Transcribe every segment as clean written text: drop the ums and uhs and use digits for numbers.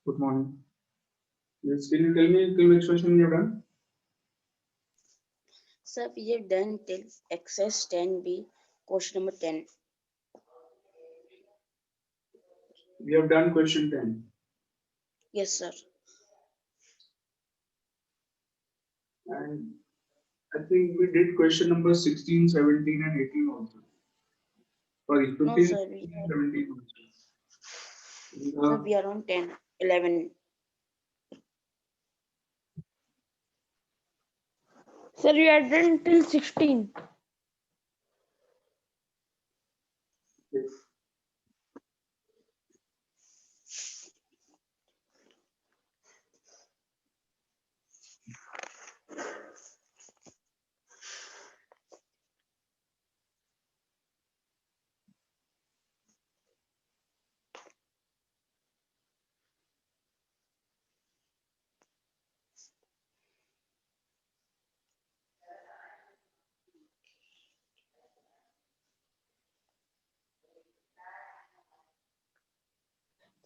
Good morning. Yes, can you tell me till which question you have done? Sir, we have done till exercise 10B, question number 10. We have done question 10. Yes, sir. And I think we did question number 16, 17, and 18 also. Sorry, No, 15, sir, 16, 17 also. sir, we are on 10, 11. Sir, we are done till 16. Yes.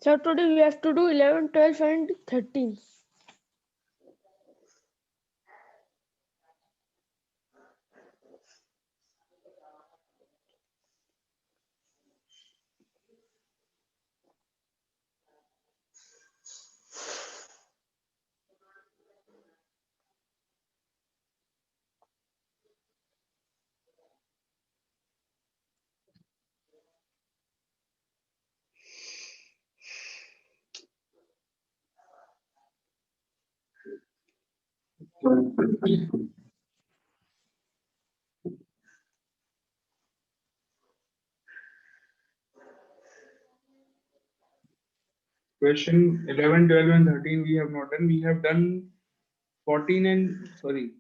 So today we have to do 11, 12 and 13. Question 11, 12, and 13 we have not done. We have done 14 and sorry,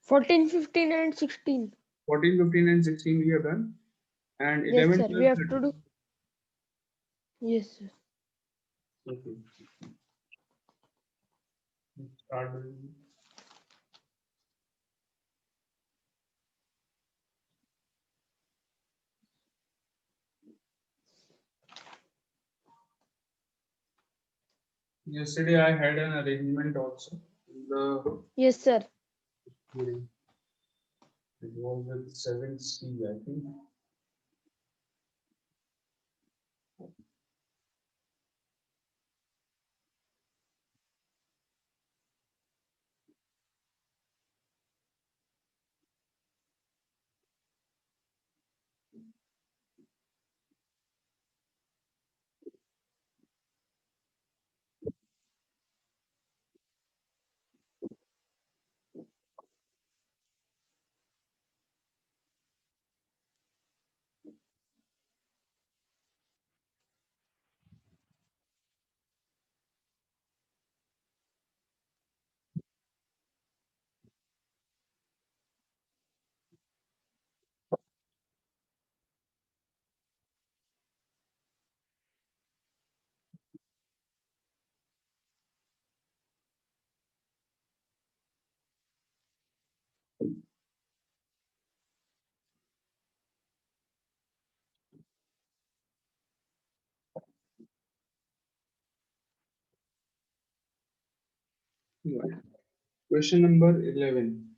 14, 15 and 16. 14, 15, and 16 we have done. And Yes, 11, sir. 12, We have 13. to do. Yes, sir. Okay. Let's start with- Yesterday I had an arrangement also. The Yes, sir. hearing. It was with 7C, I think. Yeah. Question number 11.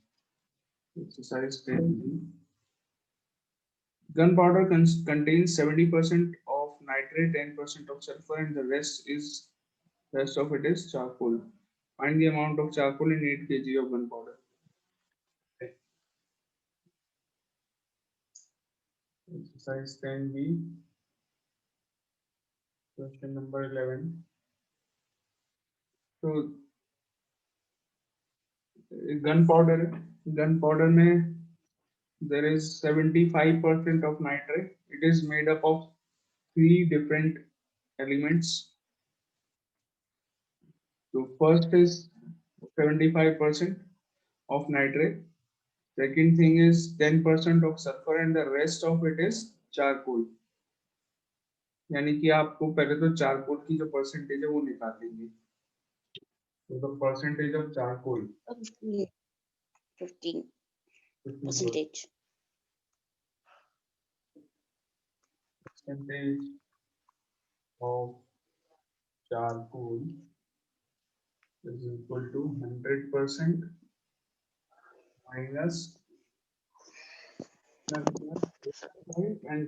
Exercise 10. Gunpowder contains 70% of nitrate, 10% of sulfur, and the rest of it is charcoal. Find the amount of charcoal in 8 kg of gunpowder. Okay. Exercise 10B. Question number 11. So gunpowder में there is 75% of nitrate. It is made up of 3 different elements. So first is 75% of nitrate. Second thing is 10% of sulfur and the rest of it is charcoal. यानी कि आपको पहले तो charcoal की जो percentage है वो निकाल लेंगे. So the percentage of charcoal. 15 15% percentage. percentage of charcoal is equal to 100% minus 5 and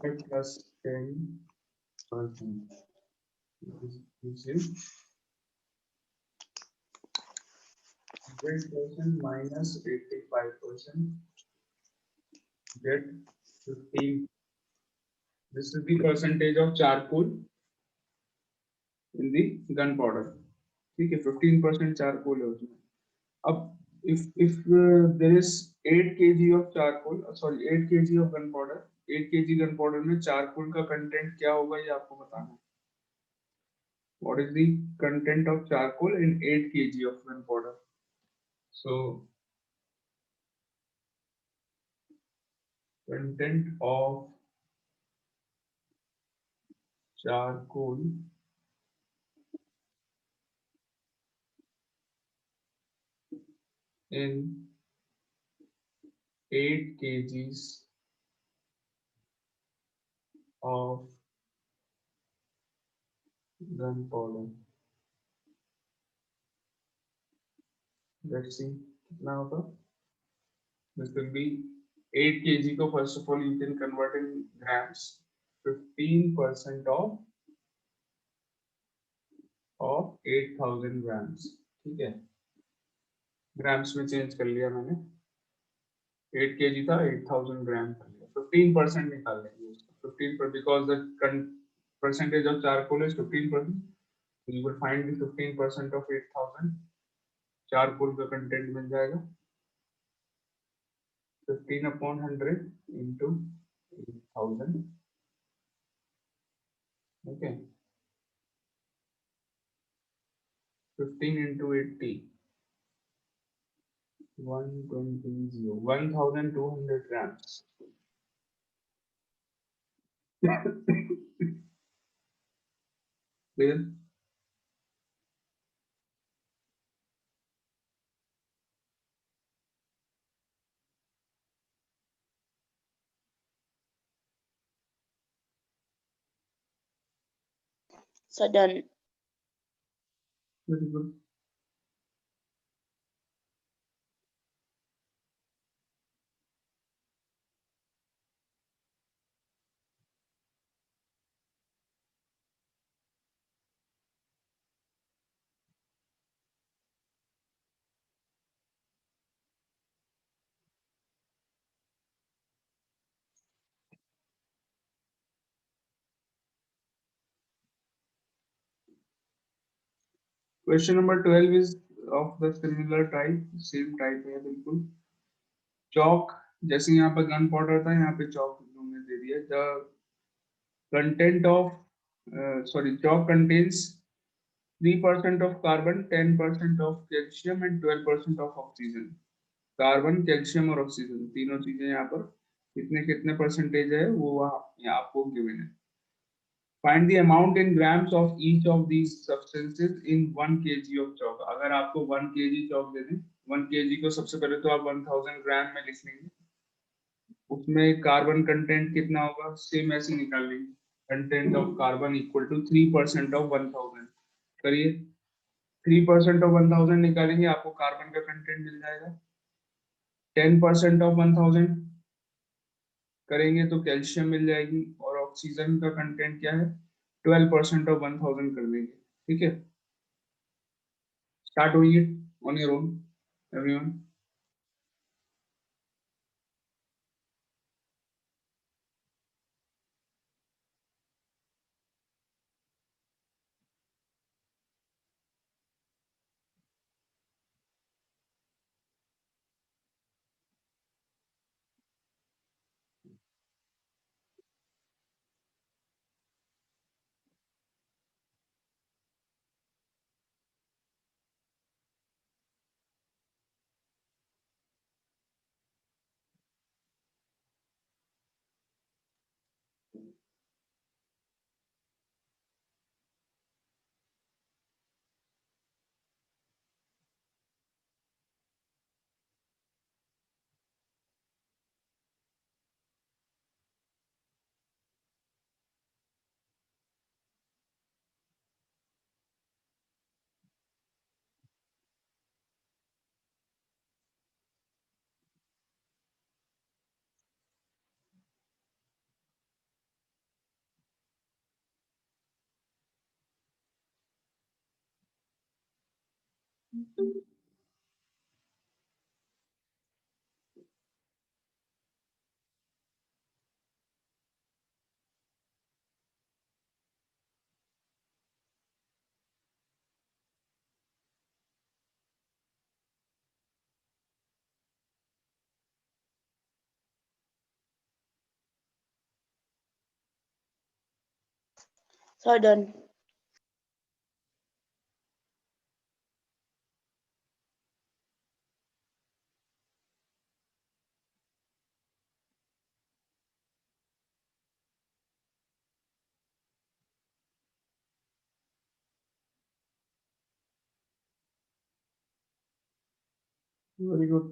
10 plus 10%. This is 100% minus 85%. Get 15. This is the percentage of charcoal in the gunpowder. ठीक है 15% charcoal है उसमें. अब if there is 8 kg of charcoal, sorry 8 kg of gunpowder, 8 kg gunpowder में charcoal का content क्या होगा ये आपको बताना है. What is the content of charcoal in 8 kg of gunpowder? So content of charcoal in 8 kgs of gunpowder. Let's see कितना होगा. This will be 8 kg को first of all you can convert in grams. 15% of 8000 grams. ठीक है grams में change कर लिया मैंने. 8 kg था 8000 ग्राम कर लिया. 15% निकाल लेंगे उसका. 15 पर because the percentage of charcoal is 15%. So you will find the 15% of 8000. Charcoal का कंटेंट मिल जाएगा 15 upon 100 into 8000. Okay, 15 into 80, 120, 1200 grams. Clear? So done. Very good. Question number 12 is of the similar type, same type है बिल्कुल. Chalk, जैसे यहाँ पर gun powder था यहाँ पे chalk उन्होंने दे दिया. The content of chalk contains 3% of carbon, 10% of calcium and 12% of oxygen. Carbon, calcium और ऑक्सीजन तीनों चीजें यहाँ पर कितने कितने परसेंटेज है वो यहाँ आपको गिवन है. Find the amount in grams of each of these substances in 1 kg of chalk. अगर आपको 1 kg chalk दे दें, 1 kg को सबसे पहले तो आप 1000 ग्राम में लिख लेंगे. उसमें कार्बन कंटेंट कितना होगा सेम ऐसे निकाल लेंगे. Content of carbon equal to 3% of 1000. करिए 3% ऑफ 1000 निकालेंगे आपको कार्बन का कंटेंट मिल जाएगा. 10% ऑफ 1000 करेंगे तो कैल्शियम मिल जाएगी और ऑक्सीजन का कंटेंट क्या है 12% ऑफ 1000 कर देंगे. ठीक है start doing it on your own everyone. Sir, done. Very good.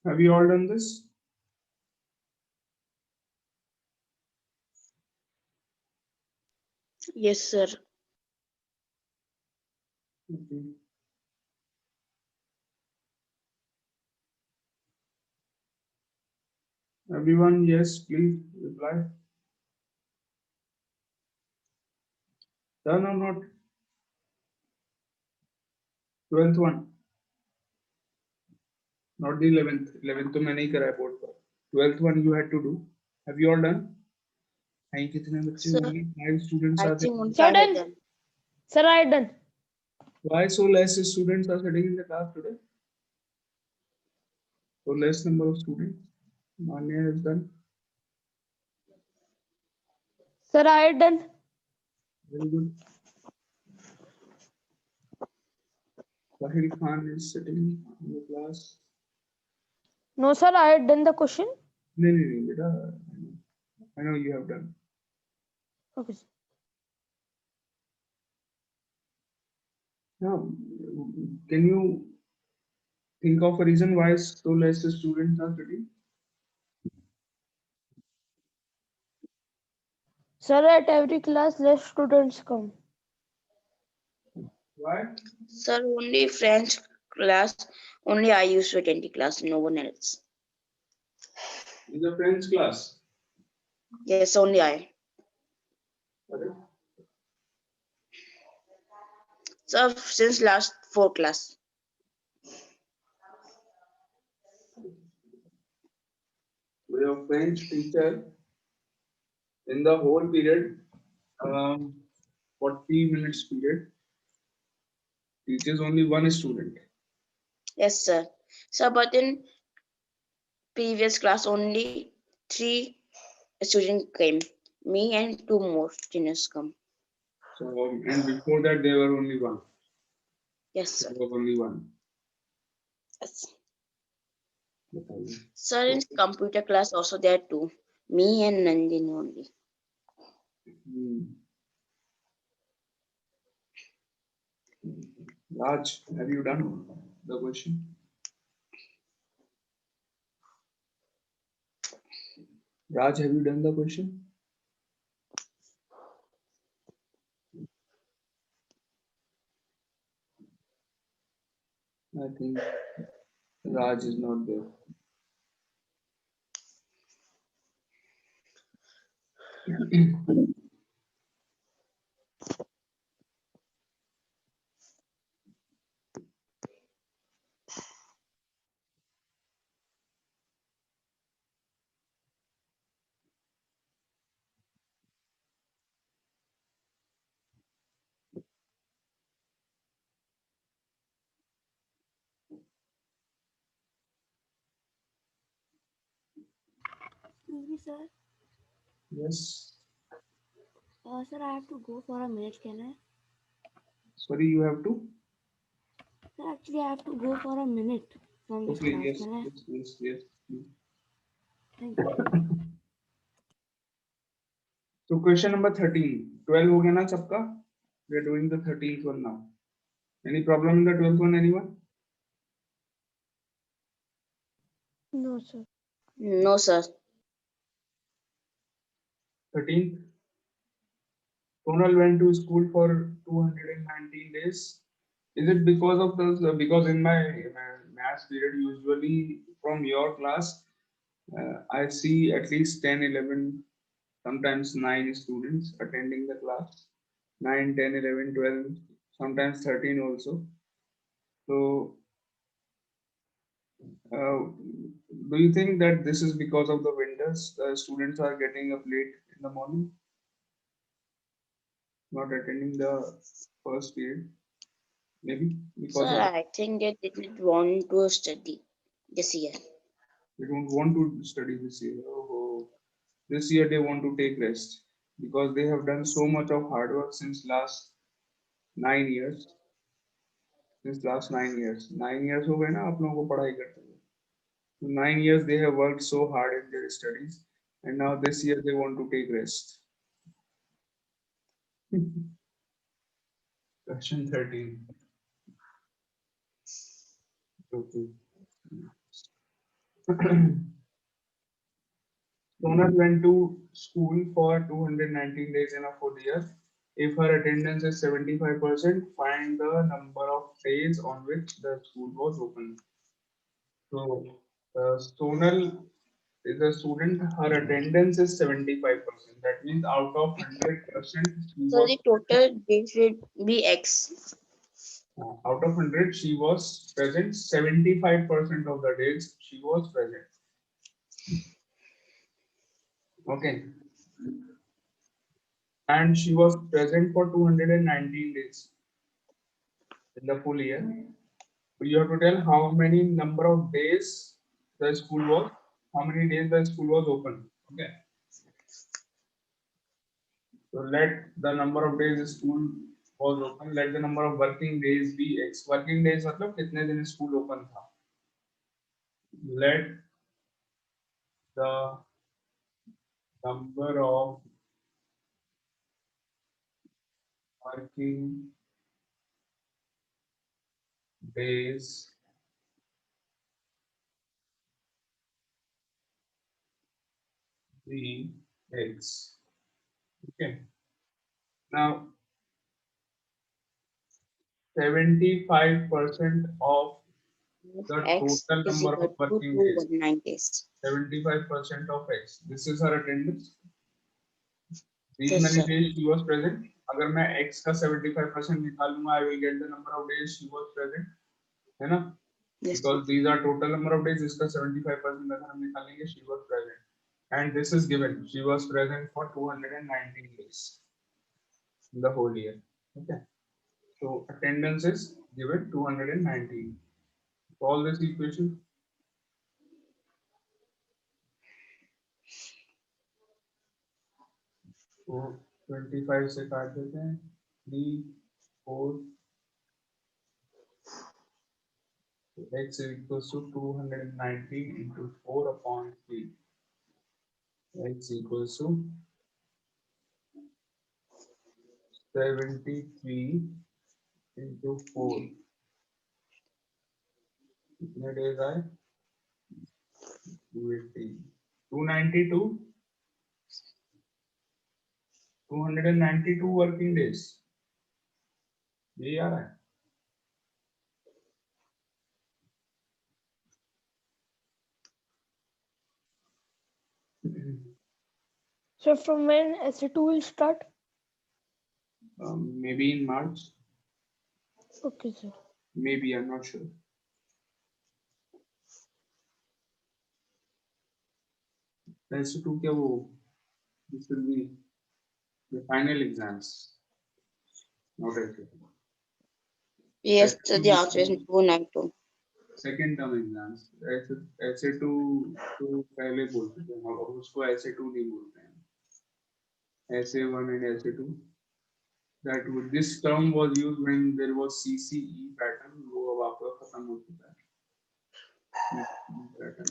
Have you all done this? Yes, sir. Okay. Everyone, yes, please reply. Done or not? 12th one, not the 11th. 11th तो मैंने ही करा है board पर. 12th one you had to do. Have you all done? नहीं कितने बच्चे? Sir, Only 5 students I are think there. only Sir, I have done. done. Sir, I done. Why so less students are sitting in the class today? So less number of students. Manya has done. Sir, I done. Very good. Sahil Khan is sitting in the class. No, sir, I had done the question. नहीं बेटा. I know you have done. Okay, sir. Now, can you think of a reason why so less students are sitting? Sir, at every class, less students come. Why? Sir, only French class. Only I used to attend the class, no one else. In the French class. Yes, only I. Correct. Sir, since last 4 class. We have French teacher in the whole period, 40 minutes period, teaches only one student. Yes, sir. Sir, but in previous class, only 3 students came. Me and 2 more students come. So, and before that, there were only one. Yes, sir. There was only one. Yes. बताइए. Sir, in computer class also there too. Me and Nandini only. Hmm. Raj, have you done the question? Raj, have you done the question? I think Raj is not there. Excuse me, sir. Yes. Sir, I have to go for a minute. Can I? Sorry, you have to. Sir, actually, I have to go for a minute from this Okay. class. Yes. Can I? Yes. Yes. Yes. Thank you. So question number 13. 12 हो गया ना सबका? We are doing the 13th one now. Any problem in the 12th one, anyone? No, sir. No, sir. 13th. Sonal went to school for 219 days. Is it because of the because in my maths period usually from your class I see at least 10, 11, sometimes 9 students attending the class. 9, 10, 11, 12, sometimes 13 also. So uh, do you think that this is because of the winters? Students are getting up late in the morning, not attending the first period, maybe Sir, because of I think they didn't want to study this year. they don't want to study this year. Oh, this year they want to take rest because they have done so much of hard work since last 9 years. Since last 9 years, 9 years हो गए ना आप लोगों को पढ़ाई करते हुए. So 9 years they have worked so hard in their studies, and now this year they want to take rest. Question 13. Okay. Sonal went to school for 219 days in a full year. If her attendance is 75%, find the number of days on which the school was open. So, Sonal is a student, her attendance is 75%. That means out of 100%, she So was the total days will be X. out of 100, she was present 75% of the days she was present. Okay. And she was present for 219 days in the full year. So you have to tell how many number of days the school was, how many days the school was open. Okay. So let the number of days the school was open, let the number of working days be X. Working days मतलब कितने दिन school open था. Let the number of working days be X. Okay. Now 75% of the X total is number equal of to working days. 219 days. 75% of X. This is her attendance. These Yes, many sir. days she was present. अगर मैं X का 75% निकालूंगा, I will get the number of days she was present. है ना? Yes, sir. Because these are total number of days. इसका 75% अगर हम निकालेंगे, she was present. And this is given. She was present for 219 days in the whole year. Okay. So attendance is given 219. Solve this equation. तो 25 से काट देते हैं 3 4 x is equals to 219 into 4 upon 3 x equals to 73 into 4 कितने days आए 280 292 292 working days यही आ रहा है. So from when SA2 will start? Maybe in March. Okay, sir. Maybe, I'm not sure. SA2 क्या वो? This will be the final exams. Not SA2. Yes, sir, the answer is 292. Second term exams. SA2 तो पहले बोलते थे, अब उसको SA2 नहीं बोलते हैं. SA1 and SA2. That this term was used when there was CCE pattern. वो अब आपका खत्म हो चुका है. Pattern.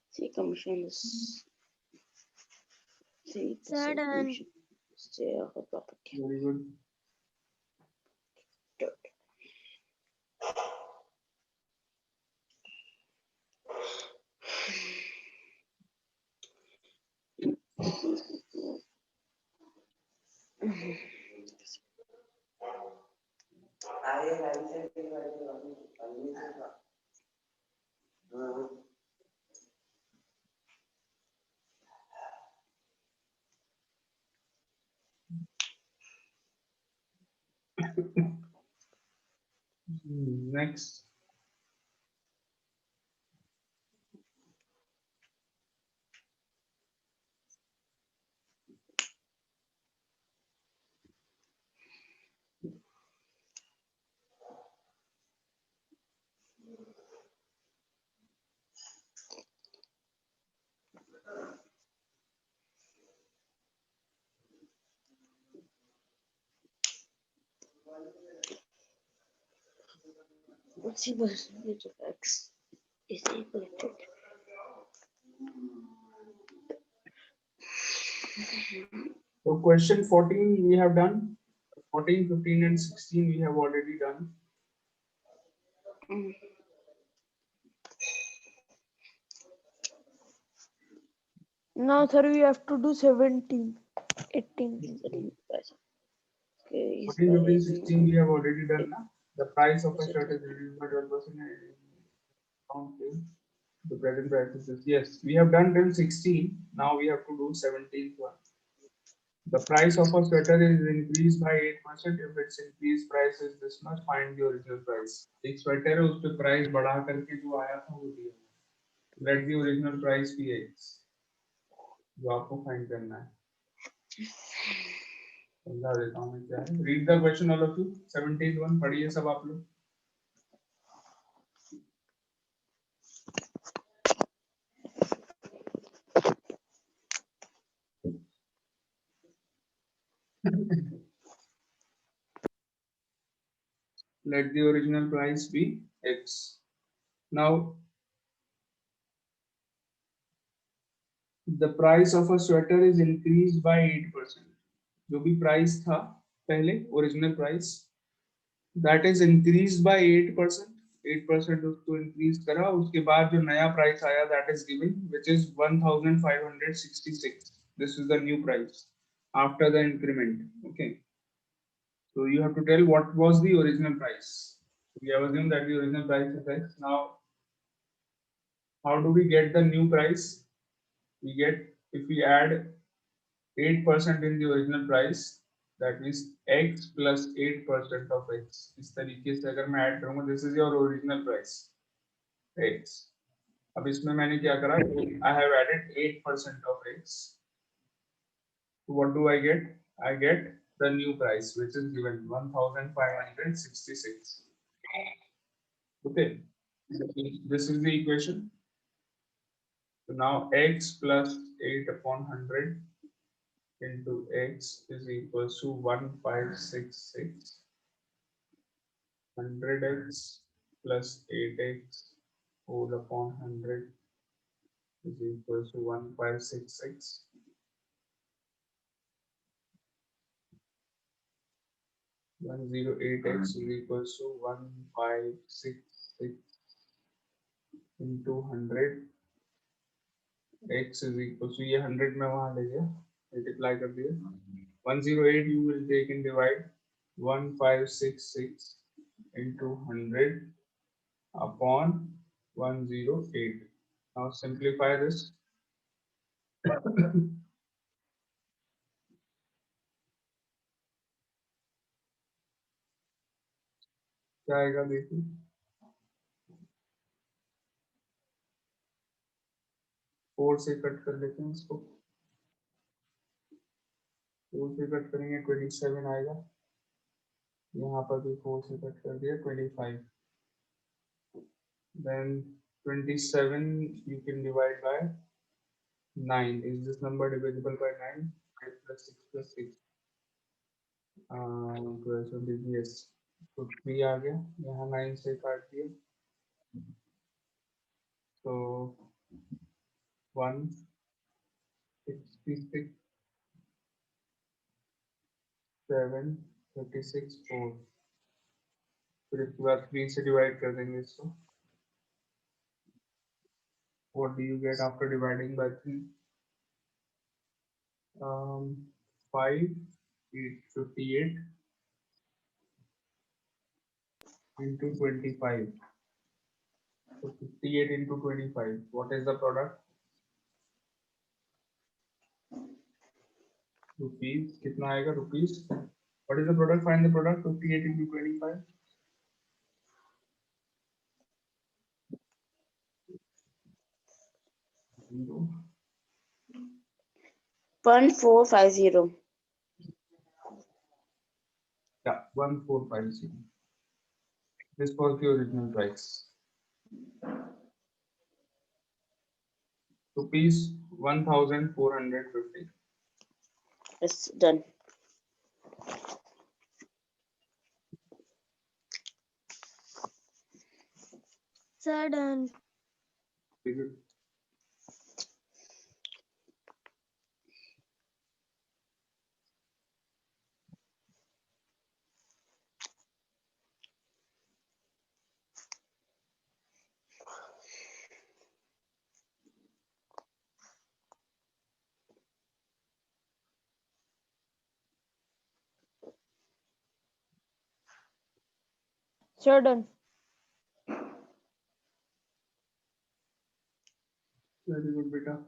See commissions. See Sir, done. sale of property. Very good. Next. What's the percentage of X is equal to? So question 14 we have done. 14, 15 and 16 we have already done. Mm. Now, sir, we have to do 17, 18. 14, 15, 16 we have already done. Na? The price of a shirt is reduced by 12%. The present price is, yes, we have done till 16. Now we have to do 17th one. The price of a sweater is increased by 8%. If its increased price is this much, find the original price. एक sweater है, उस पे price बढ़ा करके जो आया था वो दिया. Let the original price be X. जो आपको फाइंड करना है. समझा देता हूँ मैं क्या है. Read the question all of you. 17th one पढ़िए सब आप लोग. Let the original price be X. Now, the price of a sweater is increased by 8%. जो भी price था पहले original price, that is increased by 8%. 8% उसको increase करा, उसके बाद जो नया price आया that is given, which is 1566. This is the new price after the increment. Okay. So you have to tell what was the original price. We have assumed that the original price is X. Now, how do we get the new price? We get, if we add 8% in the original price, that means X plus 8% of X. इस तरीके से अगर मैं add करूँगा, this is your original price, X. अब इसमें मैंने क्या करा? I have added 8% of X. So what do I get? I get the new price, which is given 1566. Okay, this is the equation. So now X plus 8 upon 100 into X is equals to 1566. 100x plus 8x whole upon 100 is equals to 1566. 108x is equals to 1566 into 100 x is equal to, ये 100 में वहां ले गया, multiply कर दिया, 108 you will take and divide 1566 into 100 upon 108. Now simplify this. क्या आएगा देखिए, 4 से कट कर लेते हैं इसको, 4 से कट करेंगे 27 आएगा, यहाँ पर भी 4 से कट कर दिया 25, then 27 you can divide by 9. Is this number divisible by 9? 5 plus 6 plus 6. 12 yes. तो 3 आ गया, यहाँ 9 से काट दिया, तो 166 7 36 4, फिर इसके बाद 3 से डिवाइड कर देंगे इसको. What do you get after dividing by 3? 5 58 into 25. So 58 into 25. What is the product? Rupees. कितना आएगा rupees? What is the product? Find the product. 58 into 25. 0. 1450. Yeah, 1450. This was the original price. Rupees 1450. It's done. Sir, done. Very good. Sir, done. Very good, beta.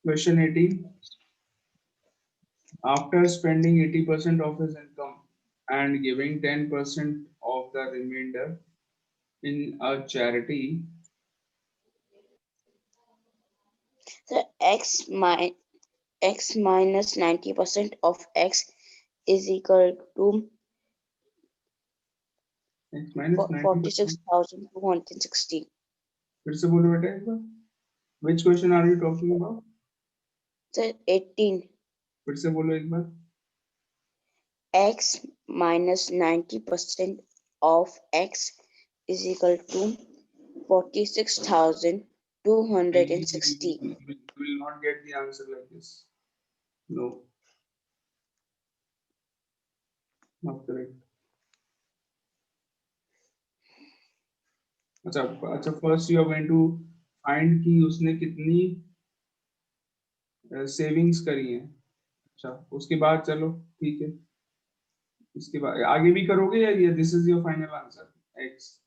Question 18. After spending 80% of his income and giving 10% of the remainder in a charity, So x minus 90% of x is equal to x minus 90%. 46,260. फिर से बोलो बेटा एक बार. Which question are you talking about? So 18. फिर से बोलो एक बार. X minus 90% of x is equal to 46,260. You will not get the answer like this. No. Not correct. अच्छा first you are going to find कि उसने कितनी savings करी हैं. अच्छा उसके बाद चलो ठीक है, इसके बाद आगे भी करोगे या ये this is your final answer x?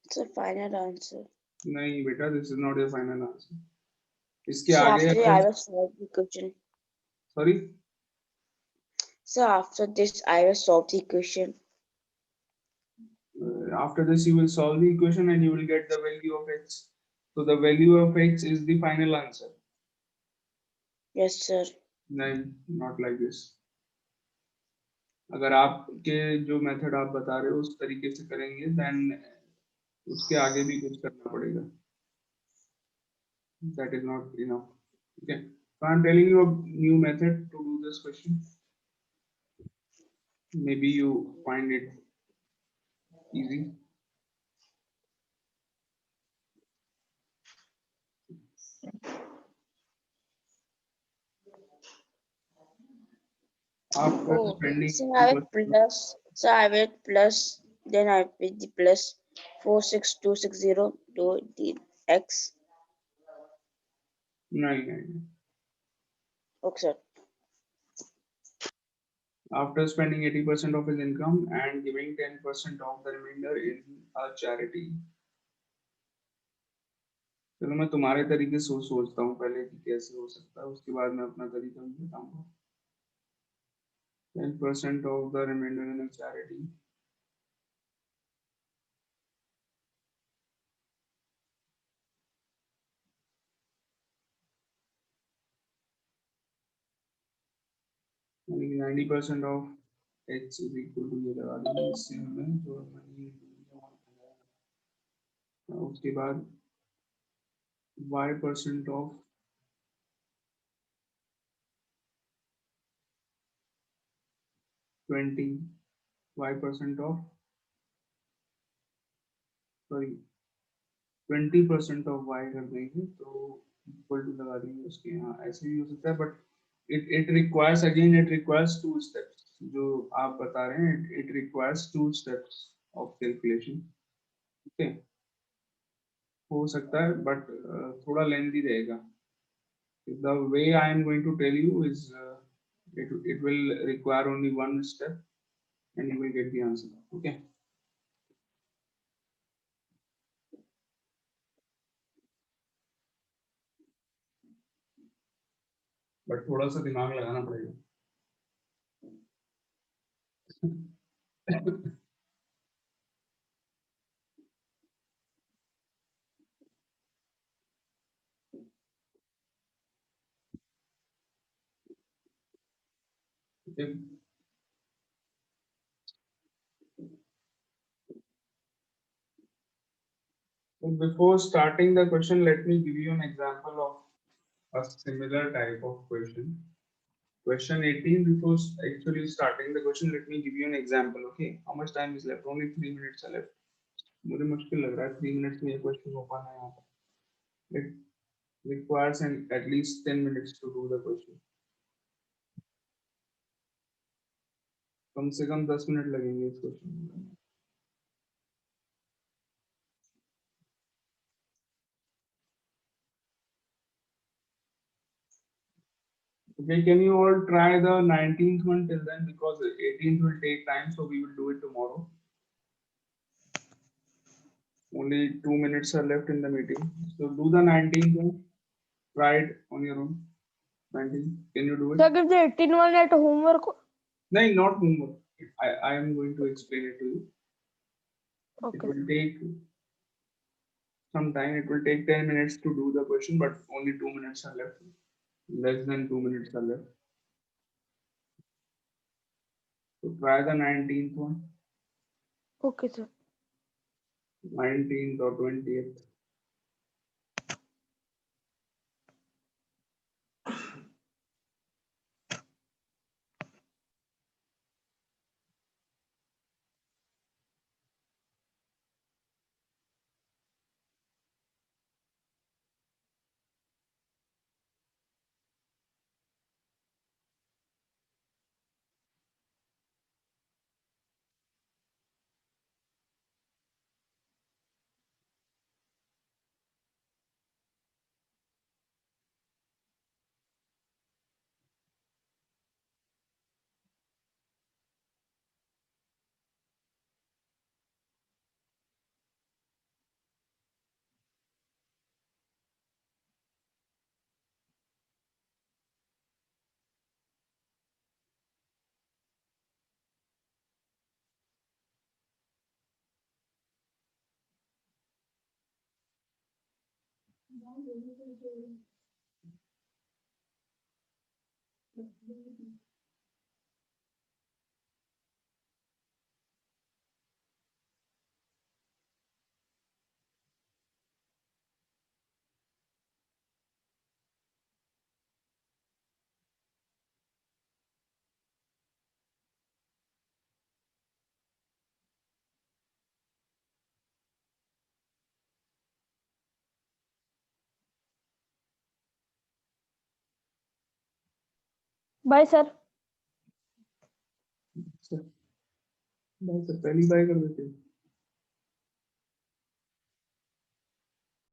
It's a final answer. नहीं बेटा, this is not your final answer. इसके So आगे after I will solve the equation. Sorry, So after this I will solve the equation. after this you will solve the equation and you will get the value of x. So the value of x is the final answer. Yes, sir. नहीं, not like this. अगर आपके जो method आप बता रहे हो उस तरीके से करेंगे देन उसके आगे भी कुछ करना पड़ेगा. That is not enough. Okay, so I'm telling you a new method to do this question. Maybe you find it easy. After Oh, spending so I have 80%, plus. So I have it plus. Then I with the plus 46260 to the x. nine. Okay, sir. After spending 80% of his income and giving 10% of the remainder in a charity. चलो मैं तुम्हारे तरीके से सोचता हूँ पहले कि कैसे हो सकता है, उसके बाद मैं अपना तरीका भी बताऊंगा. 10% of the remainder in a charity. यानी कि 90% of x is equal to ये लगा देंगे, इससे हमें जो मनी उसके बाद y% of 20, y% of sorry 20% of y कर देंगे तो इक्वल टू लगा देंगे उसके यहाँ. ऐसे भी हो सकता है but it requires again it requires two steps. जो आप बता रहे हैं it requires two steps of calculation. Okay, हो सकता है बट थोड़ा लेंथी रहेगा. The way I am going to tell you is it will require only one step and you will get the answer. Okay. But थोड़ा सा दिमाग लगाना पड़ेगा. Okay. So before starting the question, let me give you an example of a similar type of question. Question 18, before actually starting the question, let me give you an example. Okay, how much time is left? Only 3 minutes are left. मुझे मुश्किल लग रहा है 3 minutes में ये question हो पाना है यहाँ पर. It requires at least 10 minutes to do the question. कम से कम 10 मिनट लगेंगे इस क्वेश्चन में. Okay, can you all try the 19th one till then because 18th will take time, so we will do it tomorrow. Only 2 minutes are left in the meeting, so do the 19th one. Try it on your own. 19. Can you do it? So give the 18 one at homework. No, not homework. I am going to explain it to you. It Okay. will take some time. It will take 10 minutes to do the question, but only 2 minutes are left. Less than 2 minutes are left. So try the 19th one. Okay, sir. 19th or 20th. Bye sir. Sir पहली bye कर देते हैं।